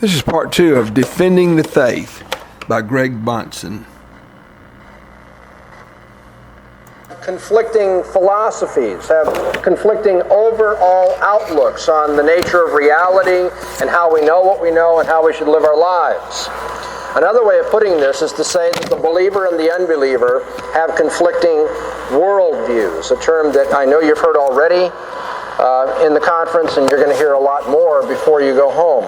This is part 2 of Defending the Faith by Greg Bahnsen. Conflicting philosophies have conflicting overall outlooks on the nature of reality and how we know what we know and how we should live our lives. Another way of putting this is to say that the believer and the unbeliever have conflicting worldviews, a term that I know you've heard already in the conference, and you're going to hear a lot more before you go home.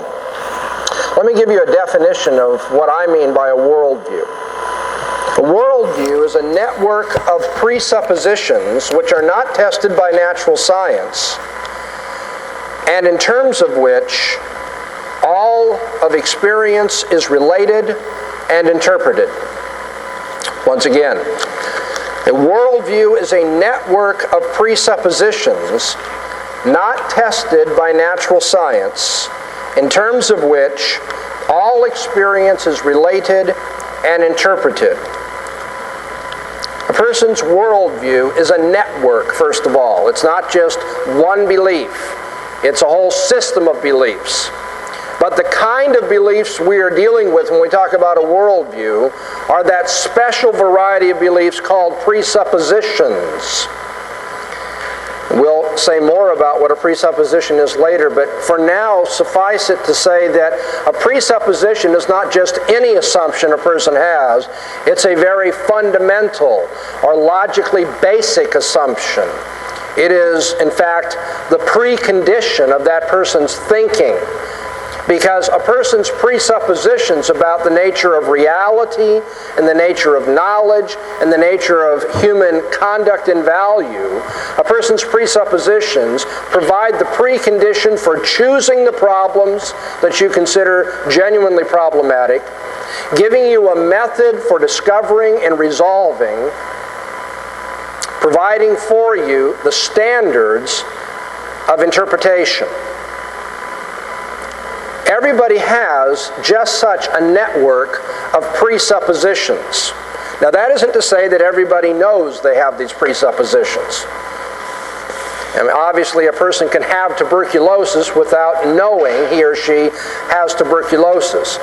Let me give you a definition of what I mean by a worldview. A worldview is a network of presuppositions which are not tested by natural science, and in terms of which all of experience is related and interpreted. Once again, a worldview is a network of presuppositions not tested by natural science, in terms of which all experience is related and interpreted. A person's worldview is a network, first of all. It's not just one belief. It's a whole system of beliefs. But the kind of beliefs we are dealing with when we talk about a worldview are that special variety of beliefs called presuppositions. We'll say more about what a presupposition is later, but for now, suffice it to say that a presupposition is not just any assumption a person has. It's a very fundamental or logically basic assumption. It is, in fact, the precondition of that person's thinking. Because a person's presuppositions about the nature of reality and the nature of knowledge and the nature of human conduct and value, a person's presuppositions provide the precondition for choosing the problems that you consider genuinely problematic, giving you a method for discovering and resolving, providing for you the standards of interpretation. Everybody has just such a network of presuppositions. Now, that isn't to say that everybody knows they have these presuppositions. I mean, obviously, a person can have tuberculosis without knowing he or she has tuberculosis.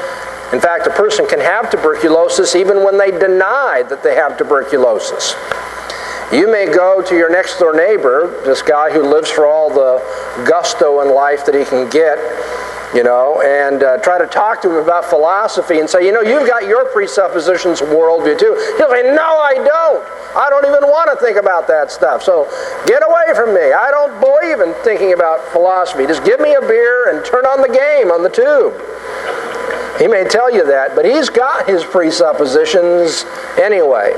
In fact, a person can have tuberculosis even when they deny that they have tuberculosis. You may go to your next door neighbor, this guy who lives for all the gusto in life that he can get, and try to talk to him about philosophy and say, you've got your presuppositions and worldview too. He'll say, no, I don't. I don't even want to think about that stuff. So get away from me. I don't believe in thinking about philosophy. Just give me a beer and turn on the game on the tube. He may tell you that, but he's got his presuppositions anyway.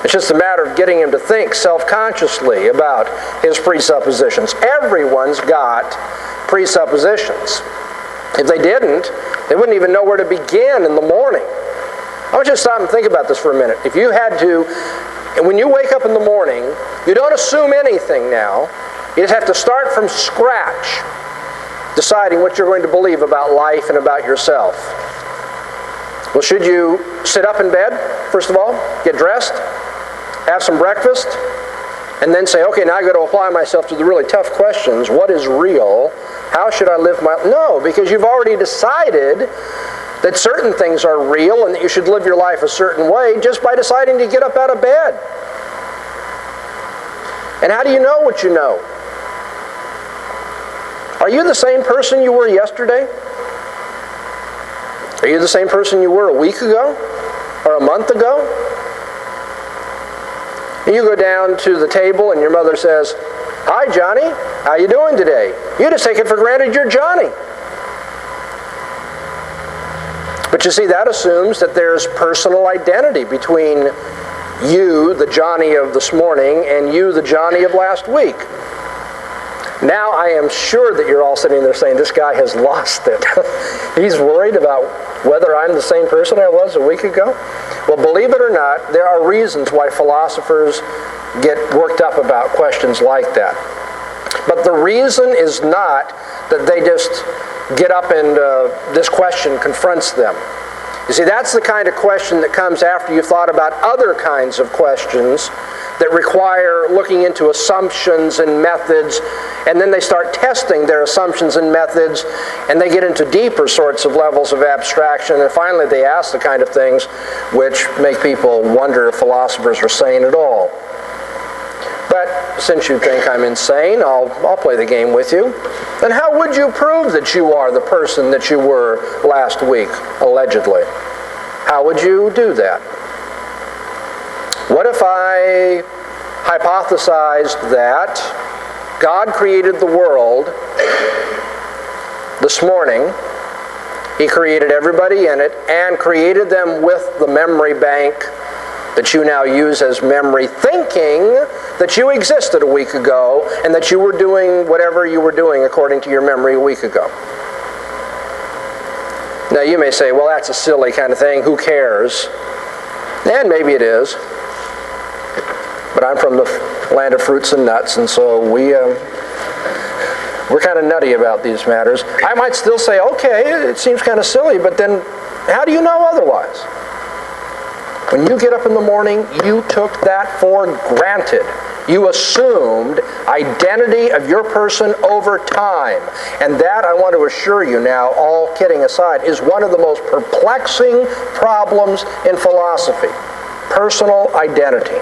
It's just a matter of getting him to think self-consciously about his presuppositions. Everyone's got presuppositions. If they didn't, they wouldn't even know where to begin in the morning. I want you to stop and think about this for a minute. If you had to, and when you wake up in the morning, you don't assume anything now. You just have to start from scratch, deciding what you're going to believe about life and about yourself. Well, should you sit up in bed, first of all, get dressed, have some breakfast, and then say, okay, now I've got to apply myself to the really tough questions. What is real? How should I live my life? No, because you've already decided that certain things are real and that you should live your life a certain way just by deciding to get up out of bed. And how do you know what you know? Are you the same person you were yesterday? Are you the same person you were a week ago? Or a month ago? You go down to the table and your mother says, "Hi, Johnny. How you doing today?" You just take it for granted you're Johnny. But you see, that assumes that there's personal identity between you, the Johnny of this morning, and you, the Johnny of last week. Now I am sure that you're all sitting there saying, this guy has lost it. He's worried about whether I'm the same person I was a week ago. Well, believe it or not, there are reasons why philosophers get worked up about questions like that. But the reason is not that they just get up and this question confronts them. You see, that's the kind of question that comes after you've thought about other kinds of questions that require looking into assumptions and methods, and then they start testing their assumptions and methods, and they get into deeper sorts of levels of abstraction, and finally they ask the kind of things which make people wonder if philosophers are sane at all. But since you think I'm insane, I'll play the game with you. And how would you prove that you are the person that you were last week, allegedly? How would you do that? What if I hypothesized that God created the world this morning, He created everybody in it, and created them with the memory bank that you now use as memory, thinking that you existed a week ago and that you were doing whatever you were doing according to your memory a week ago. Now you may say, well, that's a silly kind of thing, who cares? And maybe it is. But I'm from the land of fruits and nuts, and so we're kind of nutty about these matters. I might still say, okay, it seems kind of silly, but then how do you know otherwise? When you get up in the morning, you took that for granted. You assumed identity of your person over time. And that, I want to assure you now, all kidding aside, is one of the most perplexing problems in philosophy. Personal identity.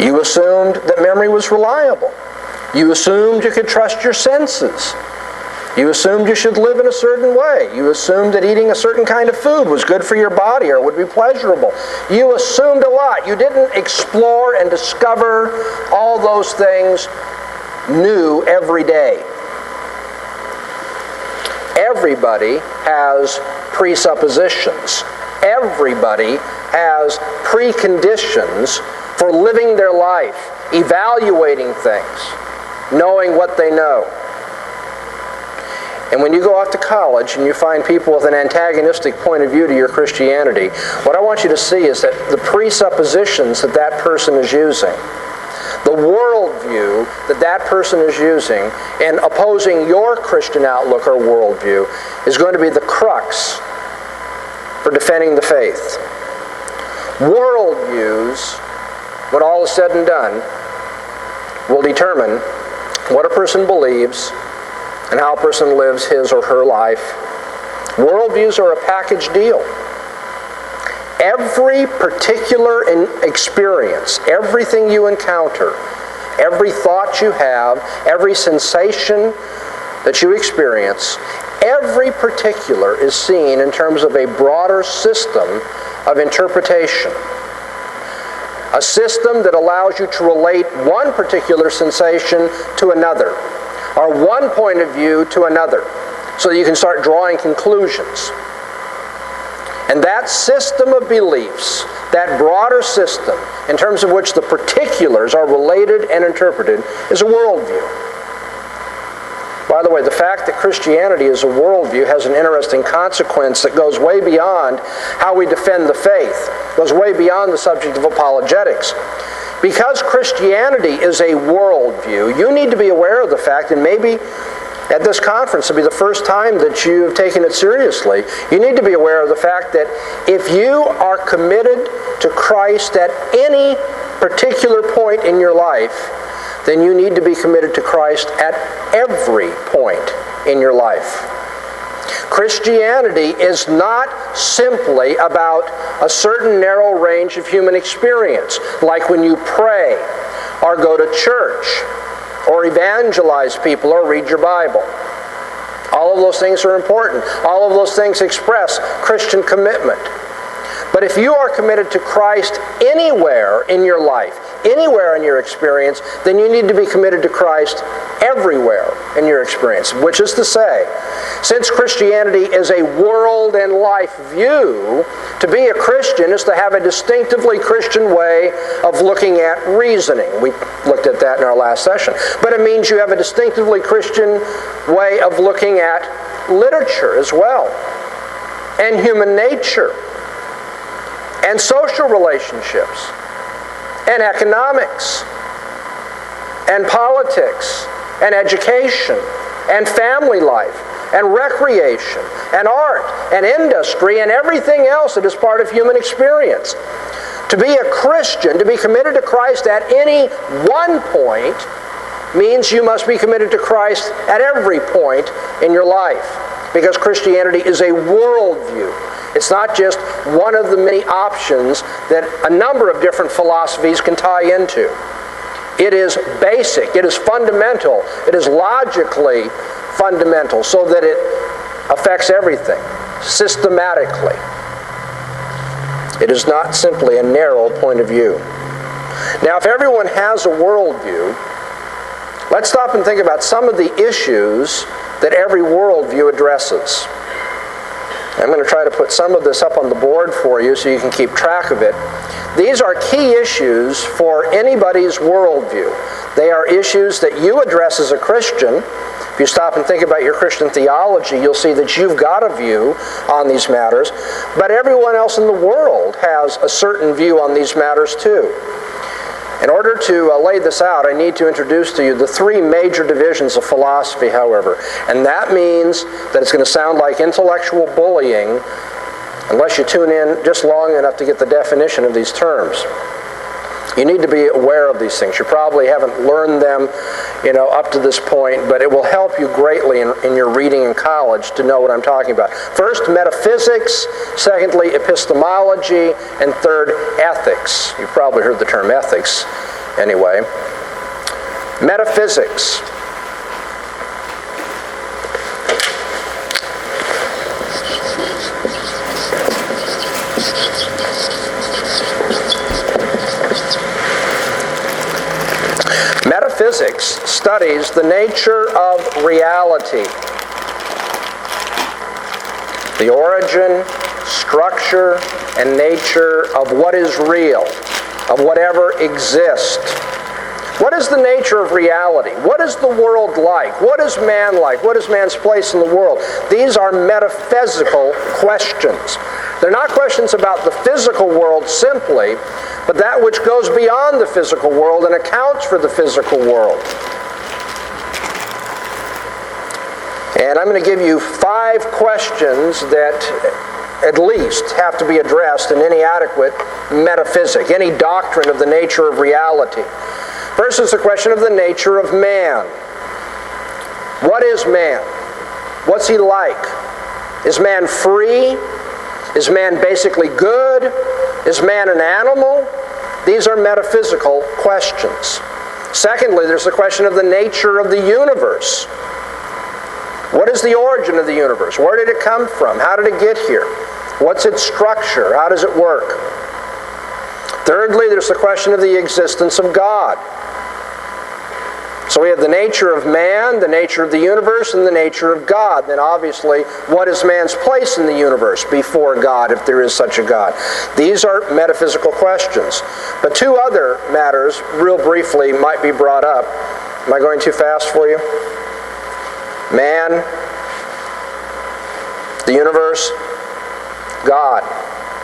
You assumed that memory was reliable. You assumed you could trust your senses. You assumed you should live in a certain way. You assumed that eating a certain kind of food was good for your body or would be pleasurable. You assumed a lot. You didn't explore and discover all those things new every day. Everybody has presuppositions. Everybody has preconditions for living their life, evaluating things, knowing what they know. And when you go off to college and you find people with an antagonistic point of view to your Christianity, what I want you to see is that the presuppositions that that person is using, the worldview that that person is using in opposing your Christian outlook or worldview is going to be the crux for defending the faith. Worldviews, when all is said and done, will determine what a person believes and how a person lives his or her life. Worldviews are a package deal. Every particular experience, everything you encounter, every thought you have, every sensation that you experience, every particular is seen in terms of a broader system of interpretation. A system that allows you to relate one particular sensation to another, or one point of view to another, so that you can start drawing conclusions. And that system of beliefs, that broader system, in terms of which the particulars are related and interpreted, is a worldview. By the way, the fact that Christianity is a worldview has an interesting consequence that goes way beyond how we defend the faith, goes way beyond the subject of apologetics. Because Christianity is a worldview, you need to be aware of the fact, and maybe at this conference will be the first time that you have taken it seriously, you need to be aware of the fact that if you are committed to Christ at any particular point in your life, then you need to be committed to Christ at every point in your life. Christianity is not simply about a certain narrow range of human experience, like when you pray, or go to church, or evangelize people, or read your Bible. All of those things are important. All of those things express Christian commitment. But if you are committed to Christ anywhere in your life, anywhere in your experience, then you need to be committed to Christ everywhere in your experience. Which is to say, since Christianity is a world and life view, to be a Christian is to have a distinctively Christian way of looking at reasoning. We looked at that in our last session. But it means you have a distinctively Christian way of looking at literature as well, and human nature, and social relationships, and economics, and politics, and education, and family life, and recreation, and art, and industry, and everything else that is part of human experience. To be a Christian, to be committed to Christ at any one point, means you must be committed to Christ at every point in your life. Because Christianity is a worldview. It's not just one of the many options that a number of different philosophies can tie into. It is basic, it is fundamental, it is logically fundamental, so that it affects everything, systematically. It is not simply a narrow point of view. Now, if everyone has a worldview, let's stop and think about some of the issues that every worldview addresses. I'm going to try to put some of this up on the board for you so you can keep track of it. These are key issues for anybody's worldview. They are issues that you address as a Christian. If you stop and think about your Christian theology, you'll see that you've got a view on these matters, but everyone else in the world has a certain view on these matters too. In order to lay this out, I need to introduce to you the three major divisions of philosophy, however. And that means that it's going to sound like intellectual bullying unless you tune in just long enough to get the definition of these terms. You need to be aware of these things. You probably haven't learned them, up to this point, but it will help you greatly in your reading in college to know what I'm talking about. First, metaphysics. Secondly, epistemology. And third, ethics. You've probably heard the term ethics anyway. Metaphysics. Metaphysics studies the nature of reality, the origin, structure, and nature of what is real, of whatever exists. What is the nature of reality? What is the world like? What is man like? What is man's place in the world? These are metaphysical questions. They're not questions about the physical world simply, but that which goes beyond the physical world and accounts for the physical world. And I'm going to give you 5 questions that at least have to be addressed in any adequate metaphysic, any doctrine of the nature of reality. First is the question of the nature of man. What is man? What's he like? Is man free? Is man basically good? Is man an animal? These are metaphysical questions. Secondly, there's the question of the nature of the universe. What is the origin of the universe? Where did it come from? How did it get here? What's its structure? How does it work? Thirdly, there's the question of the existence of God. So we have the nature of man, the nature of the universe, and the nature of God. Then obviously, what is man's place in the universe before God, if there is such a God? These are metaphysical questions. But 2 other matters, real briefly, might be brought up. Am I going too fast for you? Man, the universe, God.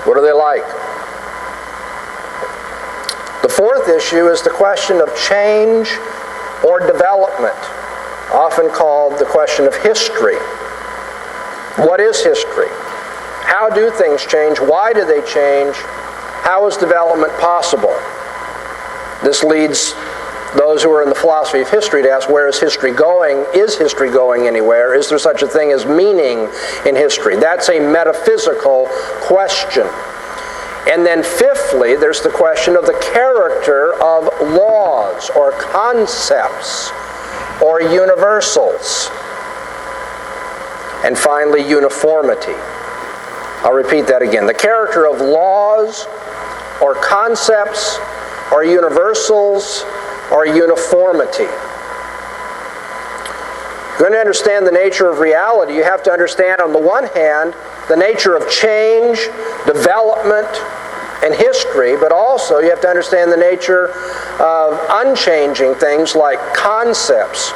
What are they like? The 4th issue is the question of change or development, often called the question of history. What is history? How do things change? Why do they change? How is development possible? This leads those who are in the philosophy of history to ask, where is history going? Is history going anywhere? Is there such a thing as meaning in history? That's a metaphysical question. And then 5thly, there's the question of the character of laws or concepts or universals. And finally, uniformity. I'll repeat that again. The character of laws or concepts or universals or uniformity. If you're going to understand the nature of reality, you have to understand, on the one hand, the nature of change, development, and history, but also you have to understand the nature of unchanging things like concepts,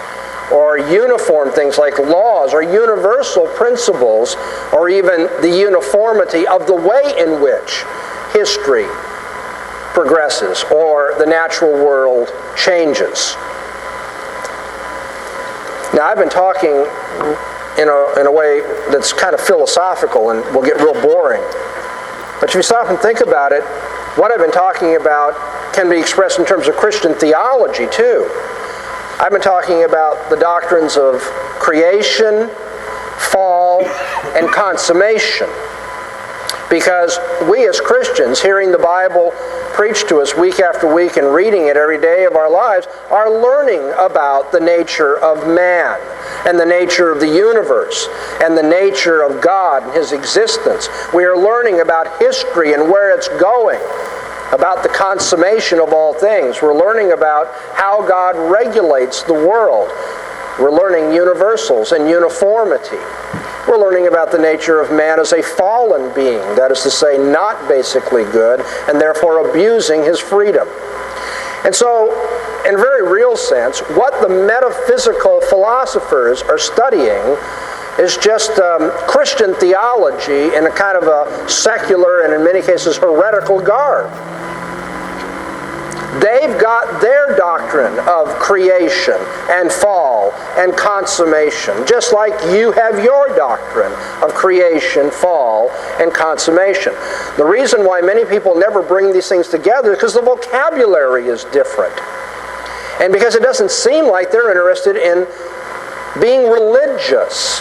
or uniform things like laws, or universal principles, or even the uniformity of the way in which history progresses or the natural world changes. Now, I've been talking in a way that's kind of philosophical and will get real boring. But if you stop and think about it, What I've been talking about can be expressed in terms of Christian theology too. I've been talking about the doctrines of creation, fall, and consummation. Because we as Christians, hearing the Bible preached to us week after week and reading it every day of our lives, are learning about the nature of man and the nature of the universe and the nature of God and His existence. We are learning about history and where it's going, about the consummation of all things. We're learning about how God regulates the world. We're learning universals and uniformity. We're learning about the nature of man as a fallen being, that is to say, not basically good, and therefore abusing his freedom. And so, in a very real sense, what the metaphysical philosophers are studying is just Christian theology in a kind of a secular and in many cases heretical garb. They've got their doctrine of creation and fall and consummation, just like you have your doctrine of creation, fall, and consummation. The reason why many people never bring these things together is because the vocabulary is different. And because it doesn't seem like they're interested in being religious,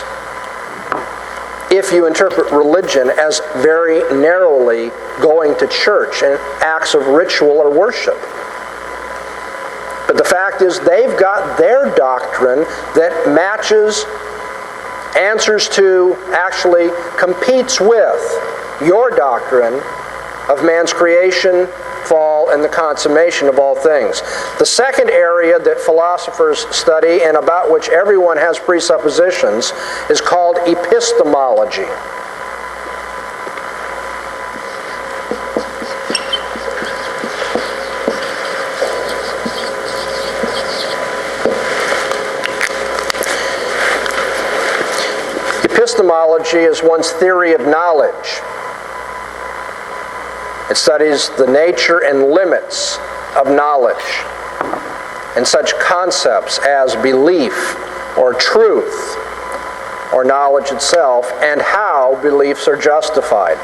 if you interpret religion as very narrowly going to church and acts of ritual or worship. But the fact is, they've got their doctrine that matches, answers to, actually competes with your doctrine of man's creation, fall, and the consummation of all things. The second area that philosophers study and about which everyone has presuppositions is called epistemology. Epistemology is one's theory of knowledge. It studies the nature and limits of knowledge and such concepts as belief or truth or knowledge itself and how beliefs are justified.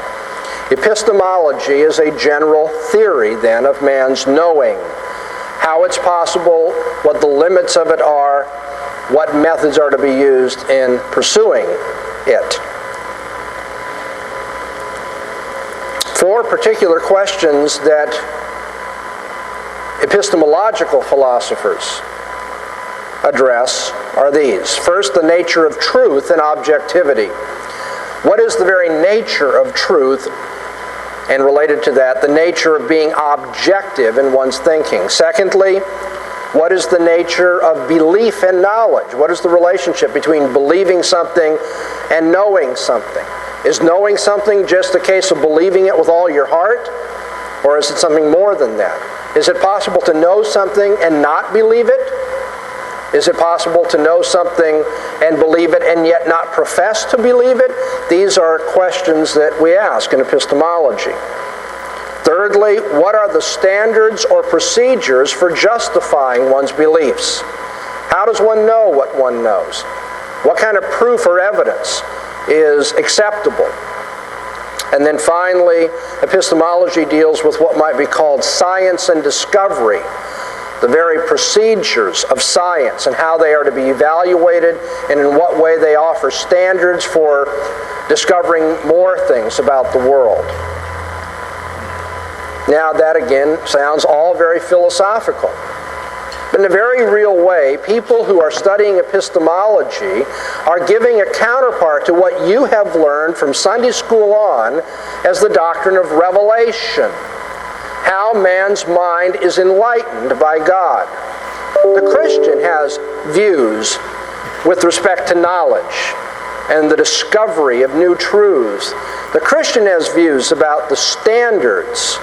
Epistemology is a general theory, then, of man's knowing, how it's possible, what the limits of it are, what methods are to be used in pursuing it. Four particular questions that epistemological philosophers address are these. First, the nature of truth and objectivity. What is the very nature of truth? And related to that, the nature of being objective in one's thinking. Secondly, what is the nature of belief and knowledge? What is the relationship between believing something and knowing something? Is knowing something just a case of believing it with all your heart? Or is it something more than that? Is it possible to know something and not believe it? Is it possible to know something and believe it and yet not profess to believe it? These are questions that we ask in epistemology. Thirdly, what are the standards or procedures for justifying one's beliefs? How does one know what one knows? What kind of proof or evidence is acceptable? And then finally, epistemology deals with what might be called science and discovery, the very procedures of science and how they are to be evaluated and in what way they offer standards for discovering more things about the world. Now that again sounds all very philosophical. But in a very real way, people who are studying epistemology are giving a counterpart to what you have learned from Sunday school on as the doctrine of revelation. How man's mind is enlightened by God. The Christian has views with respect to knowledge and the discovery of new truths. The Christian has views about the standards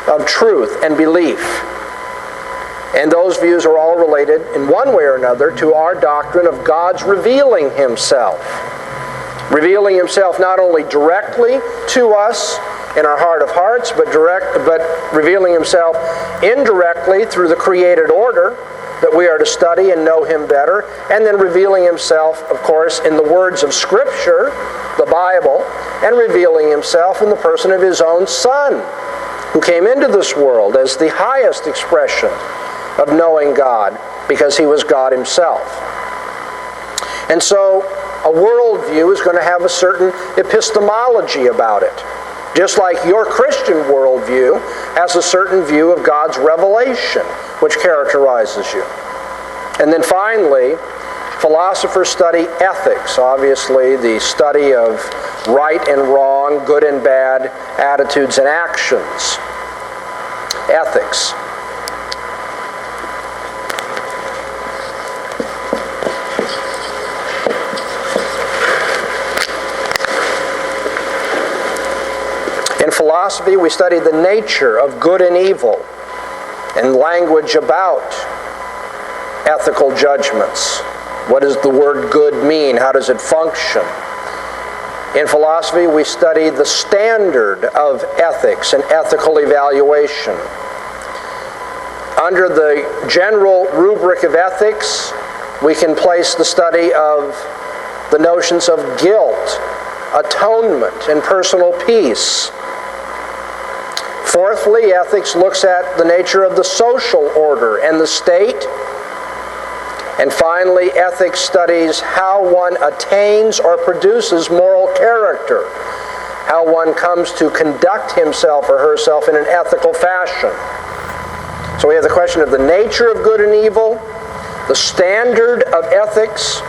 of truth and belief. And those views are all related in one way or another to our doctrine of God's revealing Himself. Revealing Himself not only directly to us in our heart of hearts, but revealing Himself indirectly through the created order that we are to study and know Him better, and then revealing Himself, of course, in the words of Scripture, the Bible, and revealing Himself in the person of His own Son, who came into this world as the highest expression of knowing God because he was God himself. And so a worldview is going to have a certain epistemology about it. Just like your Christian worldview has a certain view of God's revelation, which characterizes you. And then finally, philosophers study ethics, obviously the study of right and wrong, good and bad attitudes and actions. Ethics. In philosophy, we study the nature of good and evil and language about ethical judgments. What does the word good mean? How does it function? In philosophy, we study the standard of ethics and ethical evaluation. Under the general rubric of ethics, we can place the study of the notions of guilt, atonement, and personal peace. Fourthly, ethics looks at the nature of the social order and the state. And finally, ethics studies how one attains or produces moral character, how one comes to conduct himself or herself in an ethical fashion. So we have the question of the nature of good and evil, the standard of ethics,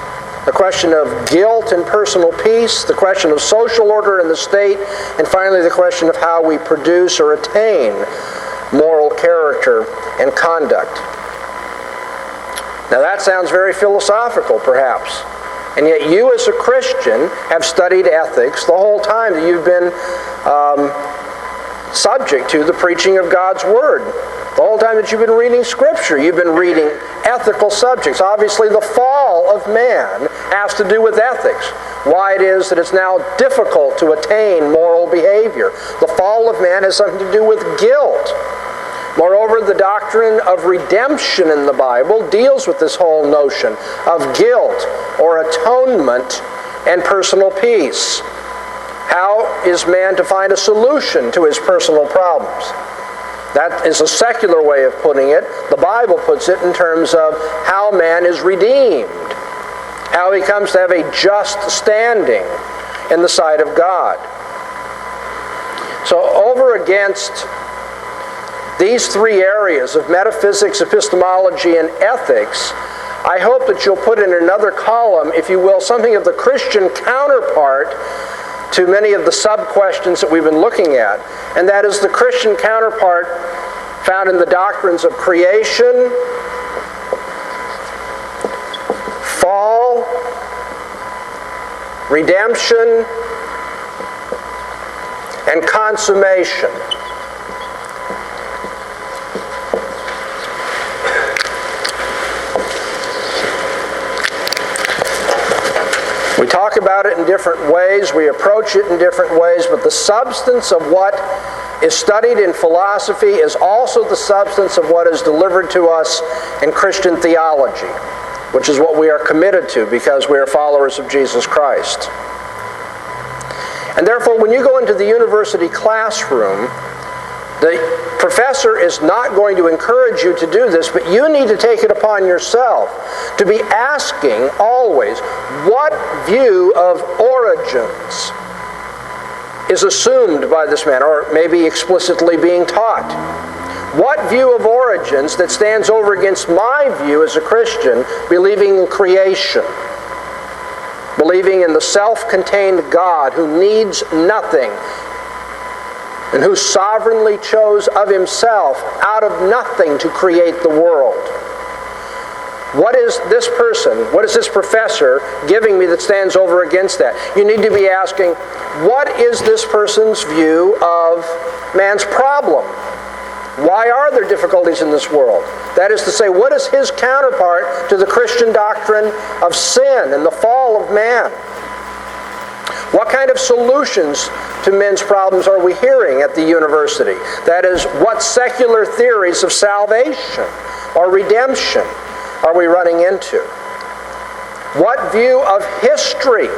the question of guilt and personal peace, the question of social order in the state, and finally the question of how we produce or attain moral character and conduct. Now that sounds very philosophical, perhaps. And yet you as a Christian have studied ethics the whole time that you've been subject to the preaching of God's Word. The whole time that you've been reading Scripture, you've been reading ethical subjects. Obviously, the fall of man has to do with ethics. Why it is that it's now difficult to attain moral behavior. The fall of man has something to do with guilt. Moreover, the doctrine of redemption in the Bible deals with this whole notion of guilt or atonement and personal peace. How is man to find a solution to his personal problems? That is a secular way of putting it. The Bible puts it in terms of how man is redeemed, how he comes to have a just standing in the sight of God. So over against these three areas of metaphysics, epistemology, and ethics, I hope that you'll put in another column, if you will, something of the Christian counterpart to many of the sub-questions that we've been looking at. And that is the Christian counterpart found in the doctrines of creation, fall, redemption, and consummation. We talk about it in different ways, we approach it in different ways, but the substance of what is studied in philosophy is also the substance of what is delivered to us in Christian theology, which is what we are committed to because we are followers of Jesus Christ. And therefore, when you go into the university classroom, the professor is not going to encourage you to do this, but you need to take it upon yourself to be asking always, what view of origins is assumed by this man, or maybe explicitly being taught? What view of origins that stands over against my view as a Christian, believing in creation, believing in the self-contained God who needs nothing, and who sovereignly chose of himself out of nothing to create the world? What is this person, what is this professor giving me that stands over against that? You need to be asking, what is this person's view of man's problem? Why are there difficulties in this world? That is to say, what is his counterpart to the Christian doctrine of sin and the fall of man? What kind of solutions to men's problems are we hearing at the university? That is, what secular theories of salvation or redemption are we running into? What view of history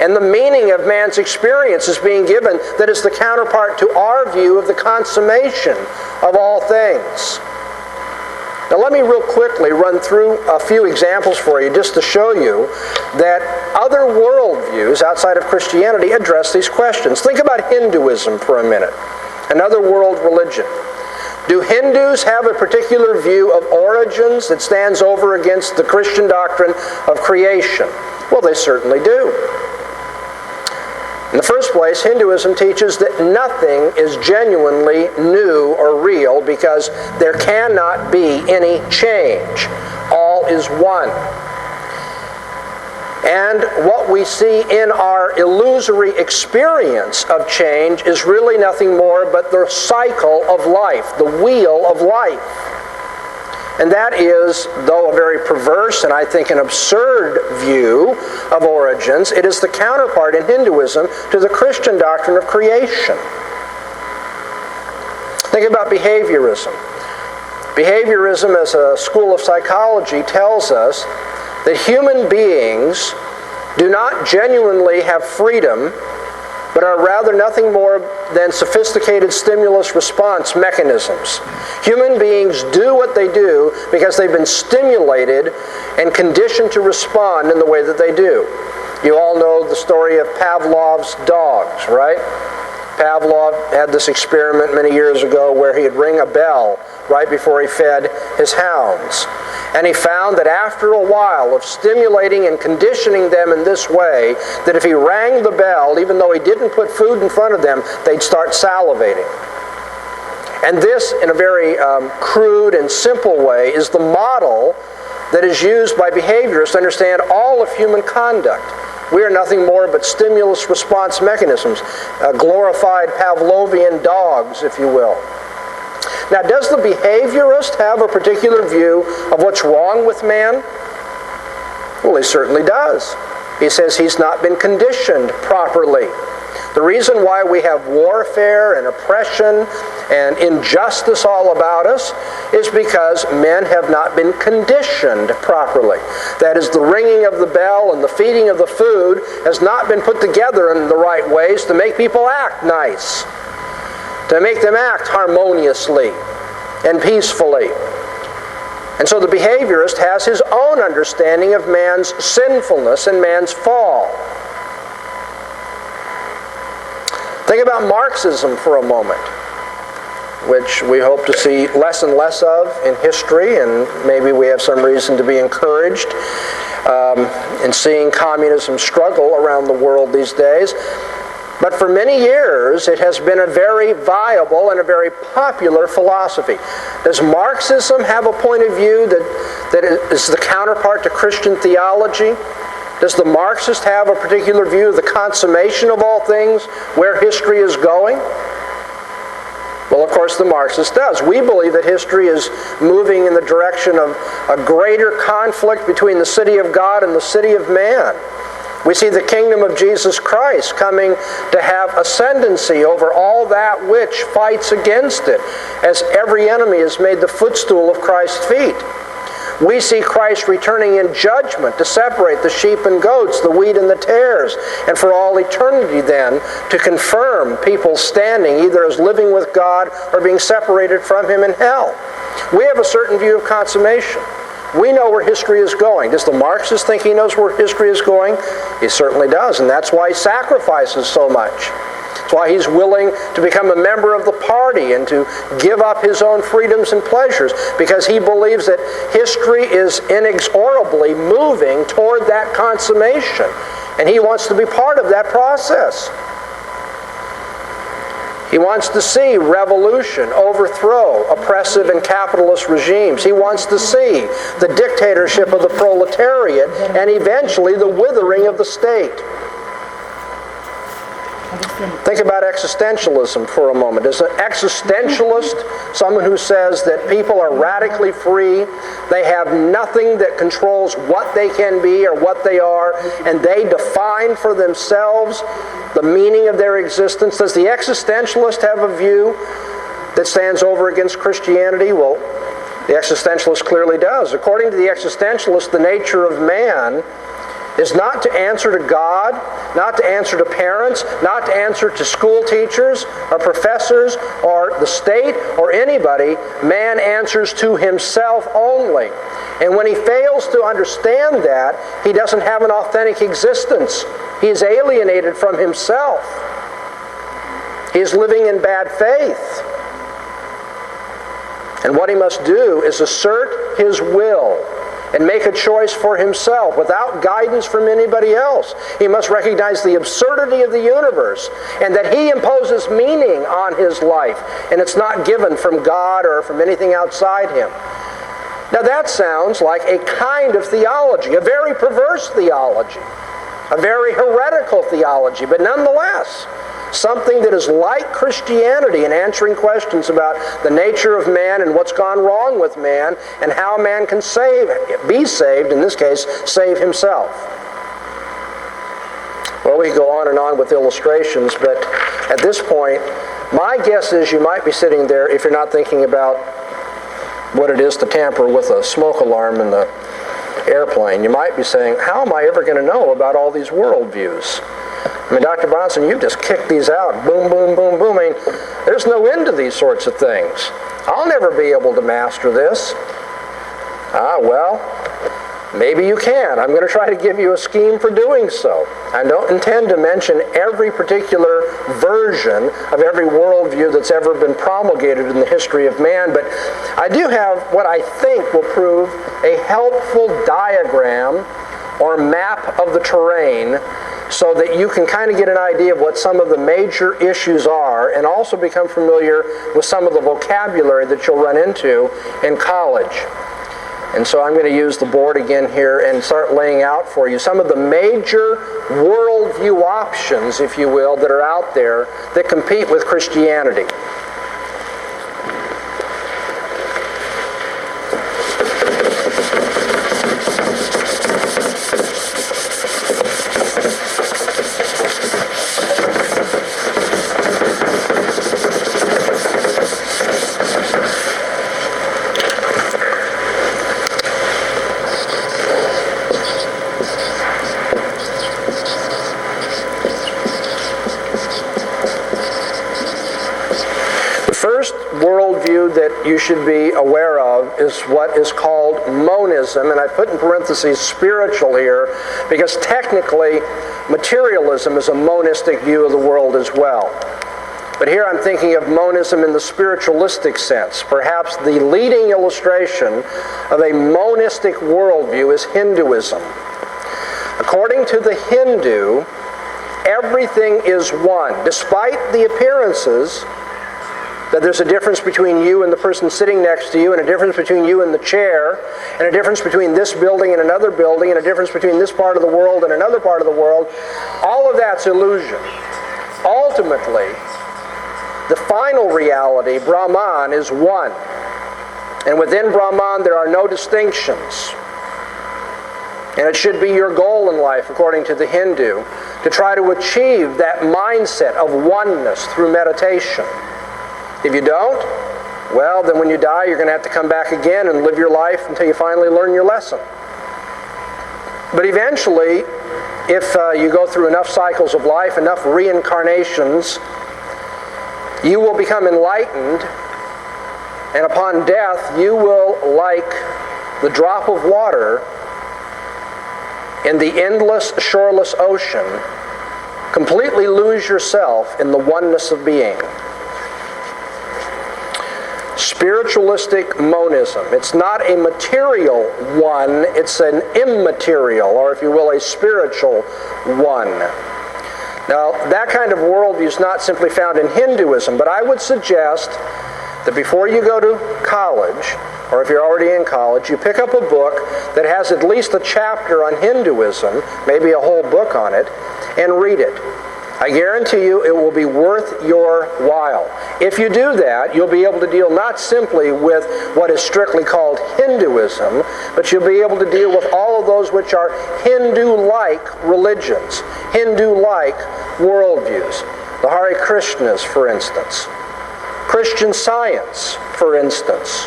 And the meaning of man's experience is being given that is the counterpart to our view of the consummation of all things. Now let me real quickly run through a few examples for you just to show you that other worldviews outside of Christianity address these questions. Think about Hinduism for a minute, another world religion. Do Hindus have a particular view of origins that stands over against the Christian doctrine of creation? Well, they certainly do. In the first place, Hinduism teaches that nothing is genuinely new or real because there cannot be any change. All is one. And what we see in our illusory experience of change is really nothing more but the cycle of life, the wheel of life. And that is, though a very perverse and I think an absurd view of origins, it is the counterpart in Hinduism to the Christian doctrine of creation. Think about behaviorism. Behaviorism as a school of psychology tells us that human beings do not genuinely have freedom, but are rather nothing more than sophisticated stimulus response mechanisms. Human beings do what they do because they've been stimulated and conditioned to respond in the way that they do. You all know the story of Pavlov's dogs, right? Pavlov had this experiment many years ago where he'd ring a bell right before he fed his hounds. And he found that after a while of stimulating and conditioning them in this way, that if he rang the bell, even though he didn't put food in front of them, they'd start salivating. And this, in a very crude and simple way, is the model that is used by behaviorists to understand all of human conduct. We are nothing more but stimulus response mechanisms, glorified Pavlovian dogs, if you will. Now, does the behaviorist have a particular view of what's wrong with man? Well, he certainly does. He says he's not been conditioned properly. The reason why we have warfare and oppression and injustice all about us is because men have not been conditioned properly. That is, the ringing of the bell and the feeding of the food has not been put together in the right ways to make people act nice, to make them act harmoniously and peacefully. And so the behaviorist has his own understanding of man's sinfulness and man's fall. Think about Marxism for a moment, which we hope to see less and less of in history, and maybe we have some reason to be encouraged in seeing communism struggle around the world these days. But for many years, it has been a very viable and a very popular philosophy. Does Marxism have a point of view that is the counterpart to Christian theology? Does the Marxist have a particular view of the consummation of all things, where history is going? Well, of course, the Marxist does. We believe that history is moving in the direction of a greater conflict between the city of God and the city of man. We see the kingdom of Jesus Christ coming to have ascendancy over all that which fights against it, as every enemy is made the footstool of Christ's feet. We see Christ returning in judgment to separate the sheep and goats, the wheat and the tares, and for all eternity then to confirm people's standing either as living with God or being separated from Him in hell. We have a certain view of consummation. We know where history is going. Does the Marxist think he knows where history is going? He certainly does, and that's why he sacrifices so much. That's why he's willing to become a member of the party and to give up his own freedoms and pleasures, because he believes that history is inexorably moving toward that consummation, and he wants to be part of that process. He wants to see revolution overthrow oppressive and capitalist regimes. He wants to see the dictatorship of the proletariat and eventually the withering of the state. Think about existentialism for a moment. Is an existentialist someone who says that people are radically free, they have nothing that controls what they can be or what they are, and they define for themselves the meaning of their existence? Does the existentialist have a view that stands over against Christianity? Well, the existentialist clearly does. According to the existentialist, the nature of man is not to answer to God, not to answer to parents, not to answer to school teachers or professors or the state or anybody. Man answers to himself only. And when he fails to understand that, he doesn't have an authentic existence. He is alienated from himself. He is living in bad faith. And what he must do is assert his will and make a choice for himself without guidance from anybody else. He must recognize the absurdity of the universe and that he imposes meaning on his life, and it's not given from God or from anything outside him. Now that sounds like a kind of theology, a very perverse theology, a very heretical theology, but nonetheless, something that is like Christianity in answering questions about the nature of man and what's gone wrong with man and how man can be saved, in this case, save himself. Well, we can go on and on with illustrations, but at this point, my guess is you might be sitting there, if you're not thinking about what it is to tamper with a smoke alarm in the airplane, you might be saying, how am I ever going to know about all these worldviews? I mean, Dr. Bahnsen, you've just kicked these out. Boom, boom, boom, boom. I mean, there's no end to these sorts of things. I'll never be able to master this. Well, maybe you can. I'm going to try to give you a scheme for doing so. I don't intend to mention every particular version of every worldview that's ever been promulgated in the history of man, but I do have what I think will prove a helpful diagram or map of the terrain so that you can kind of get an idea of what some of the major issues are and also become familiar with some of the vocabulary that you'll run into in college. And so I'm going to use the board again here and start laying out for you some of the major worldview options, if you will, that are out there that compete with Christianity. Worldview that you should be aware of is what is called monism, and I put in parentheses spiritual here because technically materialism is a monistic view of the world as well. But here I'm thinking of monism in the spiritualistic sense. Perhaps the leading illustration of a monistic worldview is Hinduism. According to the Hindu, everything is one, despite the appearances that there's a difference between you and the person sitting next to you, and a difference between you and the chair, and a difference between this building and another building, and a difference between this part of the world and another part of the world. All of that's illusion. Ultimately, the final reality, Brahman, is one. And within Brahman, there are no distinctions. And it should be your goal in life, according to the Hindu, to try to achieve that mindset of oneness through meditation. If you don't, well, then when you die, you're going to have to come back again and live your life until you finally learn your lesson. But eventually, if you go through enough cycles of life, enough reincarnations, you will become enlightened, and upon death, you will, like the drop of water in the endless, shoreless ocean, completely lose yourself in the oneness of being. Spiritualistic monism. It's not a material one, it's an immaterial, or if you will, a spiritual one. Now, that kind of worldview is not simply found in Hinduism, but I would suggest that before you go to college, or if you're already in college, you pick up a book that has at least a chapter on Hinduism, maybe a whole book on it, and read it. I guarantee you it will be worth your while. If you do that, you'll be able to deal not simply with what is strictly called Hinduism, but you'll be able to deal with all of those which are Hindu-like religions, Hindu-like worldviews. The Hare Krishnas, for instance. Christian Science, for instance.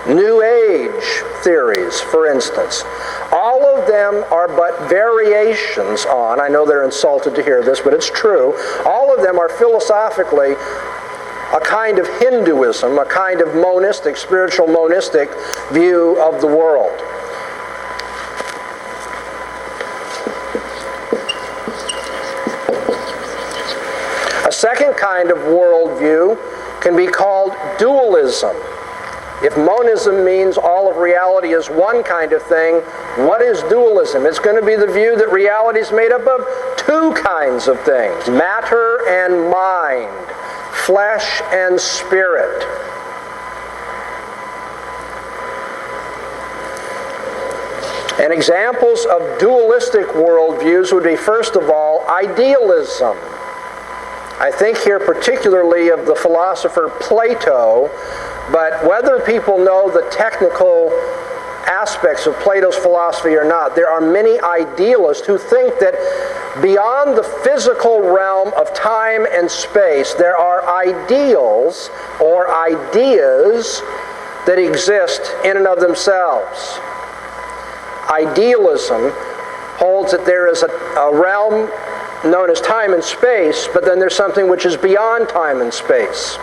New Age theories, for instance. All of them are but variations on, I know they're insulted to hear this, but it's true, all of them are philosophically a kind of Hinduism, a kind of monistic, spiritual monistic view of the world. A second kind of worldview can be called dualism. If monism means all of reality is one kind of thing, what is dualism? It's going to be the view that reality is made up of two kinds of things, matter and mind, flesh and spirit. And examples of dualistic worldviews would be, first of all, idealism. I think here particularly of the philosopher Plato, but whether people know the technical aspects of Plato's philosophy or not, there are many idealists who think that beyond the physical realm of time and space, there are ideals or ideas that exist in and of themselves. Idealism holds that there is a realm known as time and space, but then there's something which is beyond time and space.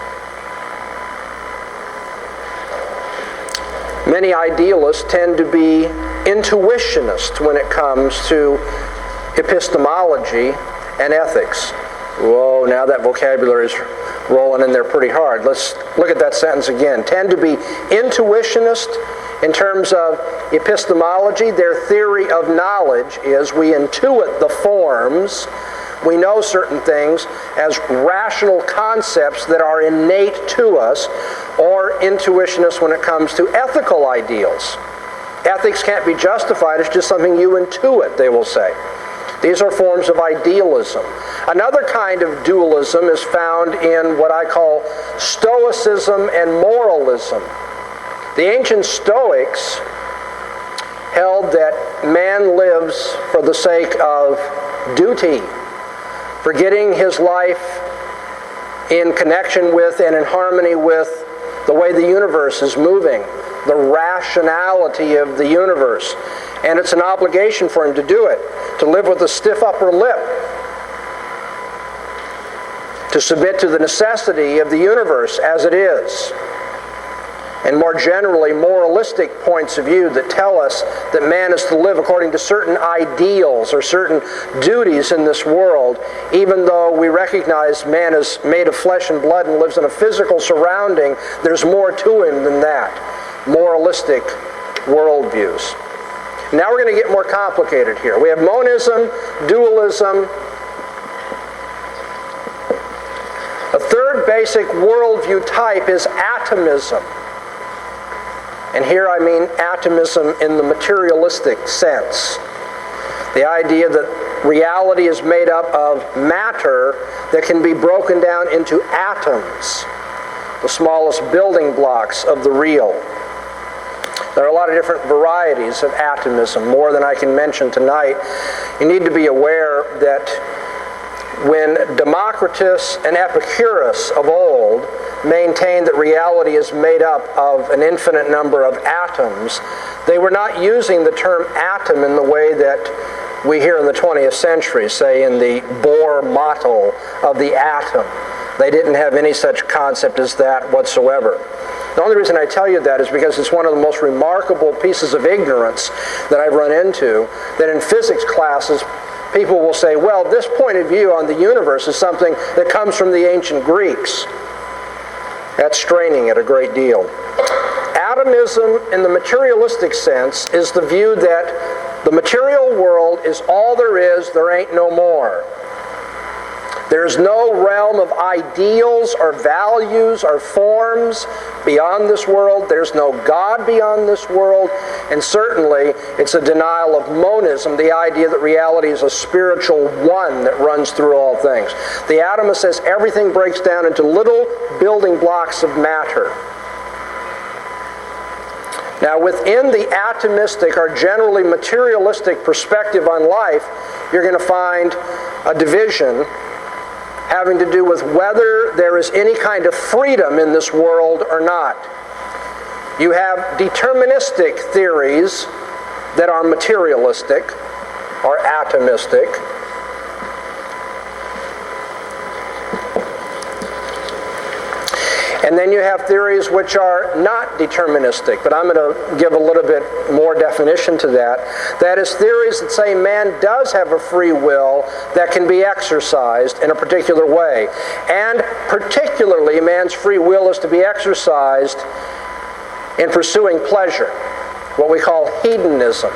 Many idealists tend to be intuitionists when it comes to epistemology and ethics. Whoa, now that vocabulary is rolling in there pretty hard. Let's look at that sentence again. Tend to be intuitionist in terms of epistemology. Their theory of knowledge is we intuit the forms. We know certain things as rational concepts that are innate to us, or intuitionists when it comes to ethical ideals. Ethics can't be justified, it's just something you intuit, they will say. These are forms of idealism. Another kind of dualism is found in what I call Stoicism and moralism. The ancient Stoics held that man lives for the sake of duty, forgetting his life in connection with and in harmony with the way the universe is moving, the rationality of the universe. And it's an obligation for him to do it, to live with a stiff upper lip, to submit to the necessity of the universe as it is. And more generally, moralistic points of view that tell us that man is to live according to certain ideals or certain duties in this world, even though we recognize man is made of flesh and blood and lives in a physical surrounding, there's more to him than that. Moralistic worldviews. Now we're going to get more complicated here. We have monism, dualism. A third basic worldview type is atomism. And here I mean atomism in the materialistic sense. The idea that reality is made up of matter that can be broken down into atoms, the smallest building blocks of the real. There are a lot of different varieties of atomism, more than I can mention tonight. You need to be aware that when Democritus and Epicurus of old maintained that reality is made up of an infinite number of atoms, they were not using the term atom in the way that we hear in the 20th century, say in the Bohr model of the atom. They didn't have any such concept as that whatsoever. The only reason I tell you that is because it's one of the most remarkable pieces of ignorance that I've run into, that in physics classes people will say, well, this point of view on the universe is something that comes from the ancient Greeks. That's straining it a great deal. Atomism in the materialistic sense is the view that the material world is all there is, there ain't no more. There's no realm of ideals or values or forms beyond this world. There's no God beyond this world. And certainly, it's a denial of monism, the idea that reality is a spiritual one that runs through all things. The atomist says everything breaks down into little building blocks of matter. Now, within the atomistic or generally materialistic perspective on life, you're going to find a division having to do with whether there is any kind of freedom in this world or not. You have deterministic theories that are materialistic or atomistic. And then you have theories which are not deterministic, but I'm going to give a little bit more definition to that. That is, theories that say man does have a free will that can be exercised in a particular way. And particularly, man's free will is to be exercised in pursuing pleasure, what we call hedonism.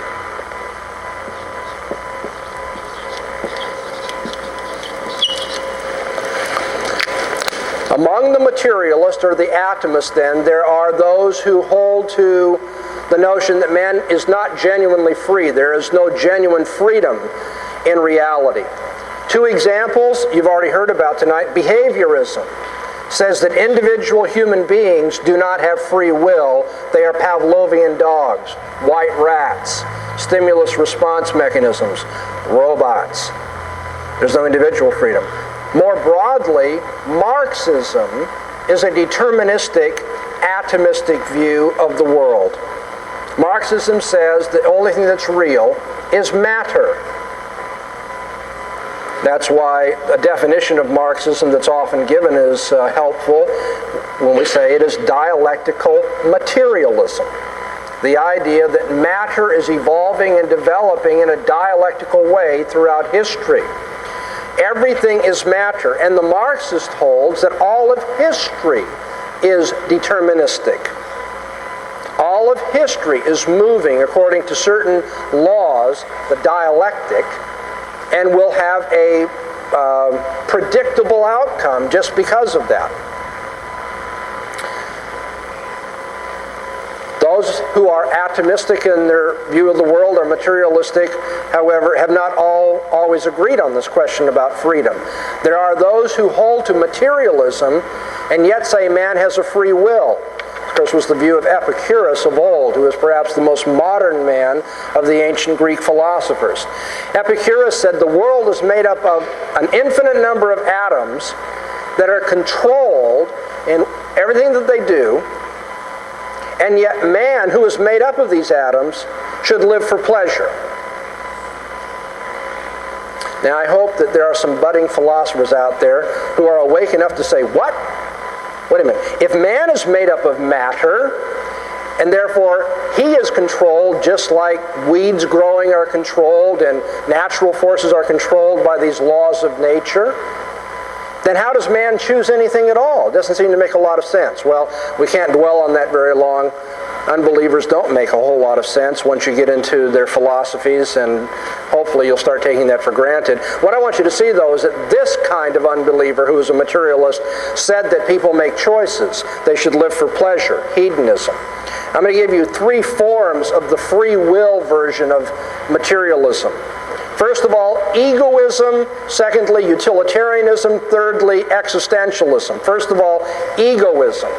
Among the materialists or the atomists, then, there are those who hold to the notion that man is not genuinely free. There is no genuine freedom in reality. Two examples you've already heard about tonight. Behaviorism says that individual human beings do not have free will. They are Pavlovian dogs, white rats, stimulus response mechanisms, robots. There's no individual freedom. More broadly, Marxism is a deterministic, atomistic view of the world. Marxism says the only thing that's real is matter. That's why a definition of Marxism that's often given is helpful when we say it is dialectical materialism. The idea that matter is evolving and developing in a dialectical way throughout history. Everything is matter, and the Marxist holds that all of history is deterministic. All of history is moving according to certain laws, the dialectic, and will have a predictable outcome just because of that. Those who are atomistic in their view of the world or materialistic, however, have not always agreed on this question about freedom. There are those who hold to materialism and yet say man has a free will. Of course, was the view of Epicurus of old, who is perhaps the most modern man of the ancient Greek philosophers. Epicurus said the world is made up of an infinite number of atoms that are controlled in everything that they do, and yet man, who is made up of these atoms, should live for pleasure. Now, I hope that there are some budding philosophers out there who are awake enough to say, what? Wait a minute. If man is made up of matter, and therefore he is controlled just like weeds growing are controlled and natural forces are controlled by these laws of nature, then how does man choose anything at all? It doesn't seem to make a lot of sense. Well, we can't dwell on that very long. Unbelievers don't make a whole lot of sense once you get into their philosophies, and hopefully you'll start taking that for granted. What I want you to see, though, is that this kind of unbeliever who is a materialist said that people make choices. They should live for pleasure, hedonism. I'm going to give you three forms of the free will version of materialism. First of all, egoism. Secondly, utilitarianism. Thirdly, existentialism. First of all, egoism.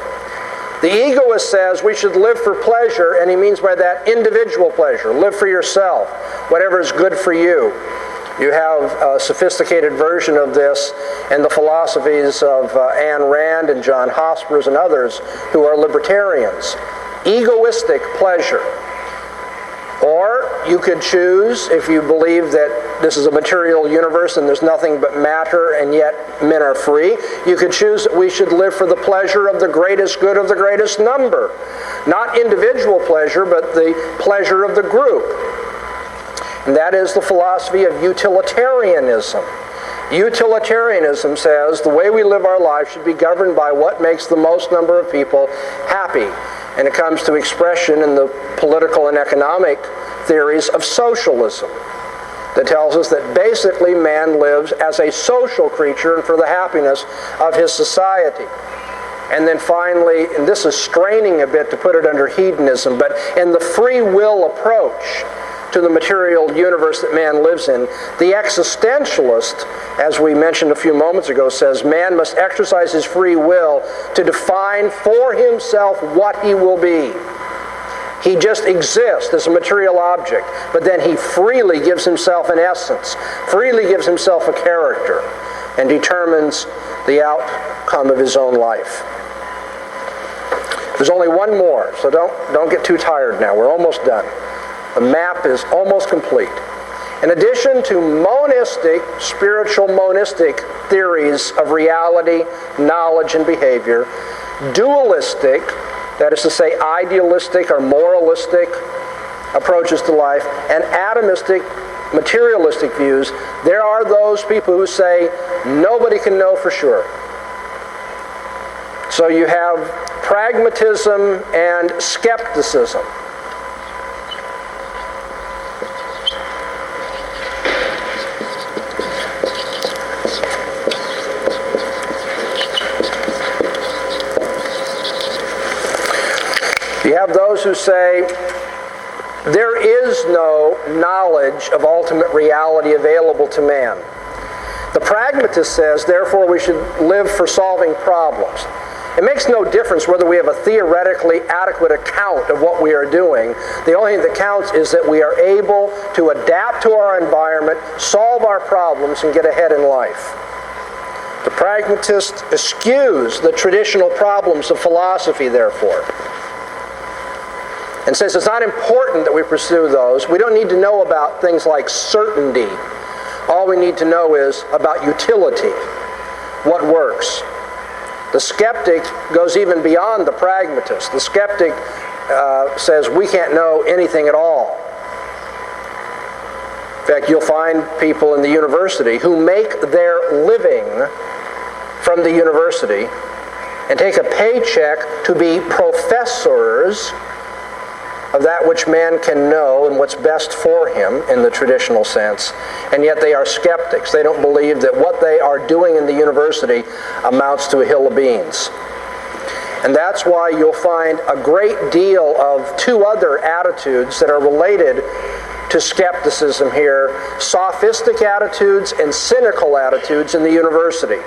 The egoist says we should live for pleasure, and he means by that individual pleasure. Live for yourself, whatever is good for you. You have a sophisticated version of this in the philosophies of Ayn Rand and John Hospers and others who are libertarians. Egoistic pleasure. Or you could choose, if you believe that this is a material universe and there's nothing but matter and yet men are free, you could choose that we should live for the pleasure of the greatest good of the greatest number. Not individual pleasure, but the pleasure of the group. And that is the philosophy of utilitarianism. Utilitarianism says the way we live our life should be governed by what makes the most number of people happy. And it comes to expression in the political and economic theories of socialism that tells us that basically man lives as a social creature and for the happiness of his society. And then finally, and this is straining a bit to put it under hedonism, but in the free will approach to the material universe that man lives in, the existentialist, as we mentioned a few moments ago, says man must exercise his free will to define for himself what he will be. He just exists as a material object, but then he freely gives himself an essence, freely gives himself a character, and determines the outcome of his own life. The There's only one more, so don't get too tired now. We're almost done. The map is almost complete. In addition to monistic, spiritual monistic theories of reality, knowledge, and behavior, dualistic, that is to say idealistic or moralistic approaches to life, and atomistic, materialistic views, there are those people who say nobody can know for sure. So you have pragmatism and skepticism. You have those who say there is no knowledge of ultimate reality available to man. The pragmatist says, therefore, we should live for solving problems. It makes no difference whether we have a theoretically adequate account of what we are doing. The only thing that counts is that we are able to adapt to our environment, solve our problems, and get ahead in life. The pragmatist eschews the traditional problems of philosophy, therefore, and says it's not important that we pursue those. We don't need to know about things like certainty. All we need to know is about utility, what works. The skeptic goes even beyond the pragmatist. The skeptic says we can't know anything at all. In fact, you'll find people in the university who make their living from the university and take a paycheck to be professors of that which man can know and what's best for him in the traditional sense, and yet they are skeptics. They don't believe that what they are doing in the university amounts to a hill of beans. And that's why you'll find a great deal of two other attitudes that are related to skepticism here: sophistic attitudes and cynical attitudes in the university.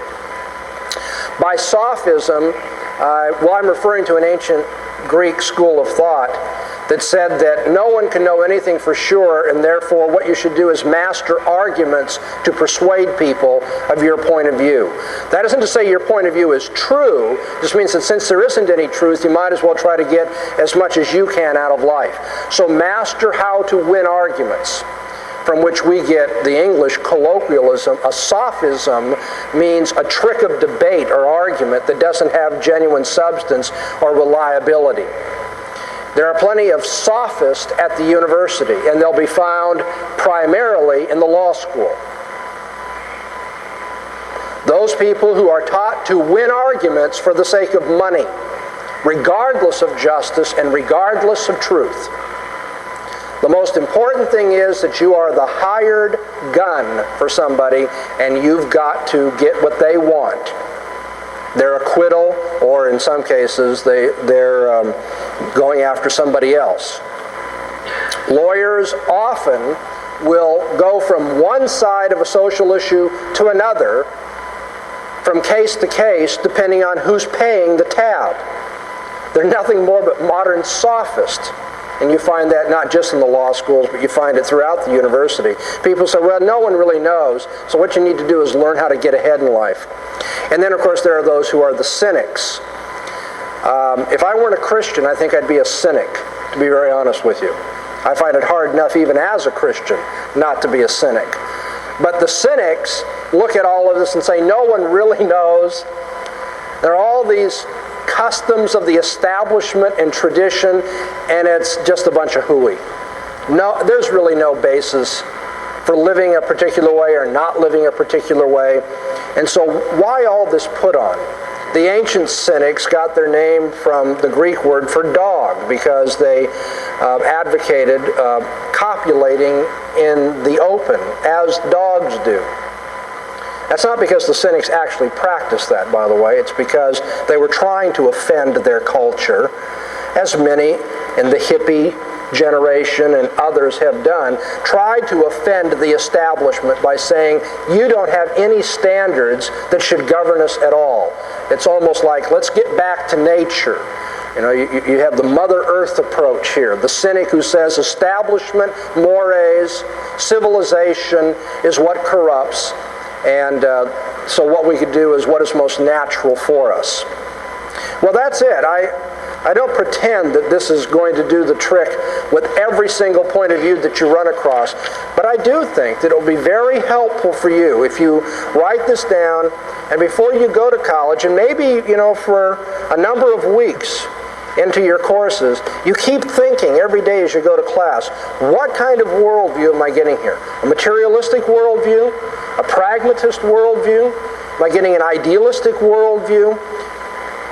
By sophism, I'm referring to an ancient Greek school of thought that said that no one can know anything for sure, and therefore what you should do is master arguments to persuade people of your point of view. That isn't to say your point of view is true. It just means that since there isn't any truth, you might as well try to get as much as you can out of life. So master how to win arguments, from which we get the English colloquialism. A sophism means a trick of debate or argument that doesn't have genuine substance or reliability. There are plenty of sophists at the university, and they'll be found primarily in the law school. Those people who are taught to win arguments for the sake of money, regardless of justice and regardless of truth. The most important thing is that you are the hired gun for somebody, and you've got to get what they want. Their acquittal, or in some cases, they're going after somebody else. Lawyers often will go from one side of a social issue to another, from case to case, depending on who's paying the tab. They're nothing more but modern sophists. And you find that not just in the law schools, but you find it throughout the university. People say, well, no one really knows, so what you need to do is learn how to get ahead in life. And then, of course, there are those who are the cynics. If I weren't a Christian, I think I'd be a cynic, to be very honest with you. I find it hard enough, even as a Christian, not to be a cynic. But the cynics look at all of this and say, no one really knows. There are all these customs of the establishment and tradition, and it's just a bunch of hooey. No, there's really no basis for living a particular way or not living a particular way. And so why all this put on? The ancient cynics got their name from the Greek word for dog, because they advocated copulating in the open, as dogs do. That's not because the cynics actually practiced that, by the way. It's because they were trying to offend their culture, as many in the hippie generation and others have done, tried to offend the establishment by saying, you don't have any standards that should govern us at all. It's almost like, let's get back to nature. You know, you have the Mother Earth approach here. The cynic who says establishment, mores, civilization is what corrupts. And so what we could do is what is most natural for us. Well, that's it. I don't pretend that this is going to do the trick with every single point of view that you run across, but I do think that it will be very helpful for you if you write this down, and before you go to college, and maybe, for a number of weeks into your courses, you keep thinking every day as you go to class, what kind of worldview am I getting here? A materialistic worldview? A pragmatist worldview? Am I getting an idealistic worldview?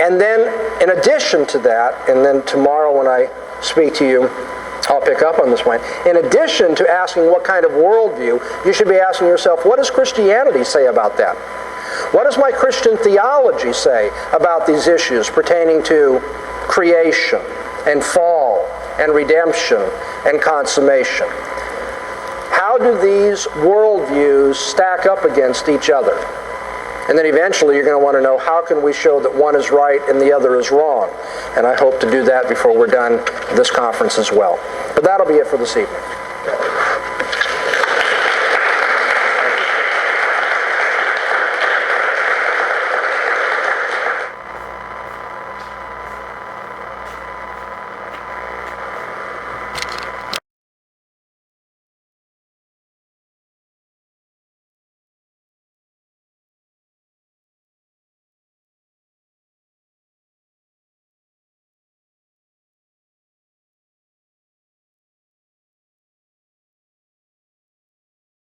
And then, in addition to that, and then tomorrow when I speak to you, I'll pick up on this point. In addition to asking what kind of worldview, you should be asking yourself, what does Christianity say about that? What does my Christian theology say about these issues pertaining to creation and fall and redemption and consummation? How do these worldviews stack up against each other? And then eventually you're going to want to know, how can we show that one is right and the other is wrong? And I hope to do that before we're done this conference as well. But that'll be it for this evening.